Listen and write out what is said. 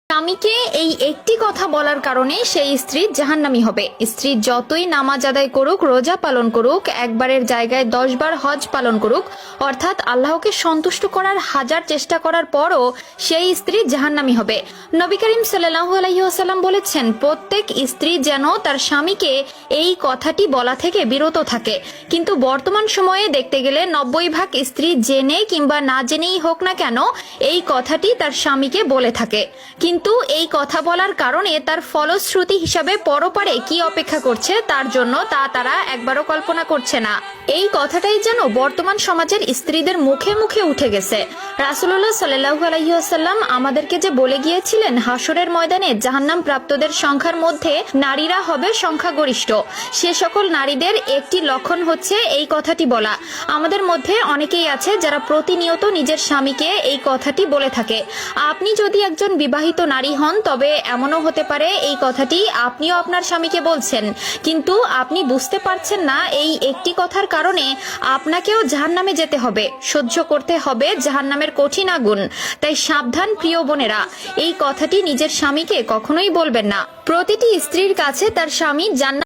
স্বামীকে এই একটি কথা বলার কারণে সেই স্ত্রী জাহান্নামী হবে। স্ত্রী যতই নামাজ আদায় করুক, রোজা পালন করুক, একবারের জায়গায় 10 বার হজ পালন করুক, অর্থাৎ আল্লাহকে সন্তুষ্ট করার হাজার চেষ্টা করার পরও সেই স্ত্রী জাহান্নামী হবে। নবী করিম সাল্লাল্লাহু আলাইহি ওয়াসাল্লাম বলেছেন, প্রত্যেক স্ত্রী যেন তার স্বামীকে এই কথাটি বলা থেকে বিরত থাকে। কিন্তু বর্তমান সময়ে দেখতে গেলে 90% স্ত্রী জেনে কিংবা না জেনেই হোক না কেন এই কথাটি তার স্বামীকে বলে থাকে। কিন্তু এই কথা বলার কারণে তার ফলশ্রুতি হিসাবে পরপারে কি অপেক্ষা করছে তার জন্য তা তারা একবারও কল্পনা করছে না। এই কথাটাই যেন বর্তমান সমাজের স্ত্রীদের মুখে মুখে উঠে গেছে। রাসূলুল্লাহ সাল্লাল্লাহু আলাইহি ওয়াসাল্লাম আমাদেরকে যে বলে গিয়েছিলেন, হাসরের ময়দানে জাহান্নাম প্রাপ্তদের সংখ্যার মধ্যে নারীরা হবে সংখ্যাগরিষ্ঠ। সে সকল নারীদের একটি লক্ষণ হচ্ছে এই কথাটি বলা। আমাদের মধ্যে অনেকেই আছে যারা প্রতিনিয়ত নিজের স্বামীকে এই কথাটি বলে থাকে। আপনি যদি একজন বিবাহিত নারী হন তবে এমনও হতে পারে এই কথাটি আপনিও আপনার স্বামীকে বলছেন, কিন্তু আপনি বুঝতে পারছেন না এই একটি কথার কারণে আপনাকেও জাহান্নামে যেতে হবে, সহ্য করতে হবে জাহান্নামের কঠিন আগুন। তাই সাবধান প্রিয় বোনেরা, এই কথাটি নিজের স্বামীকে কখনোই বলবেন না। প্রতিটি স্ত্রীর কাছে তার স্বামী জান্নাত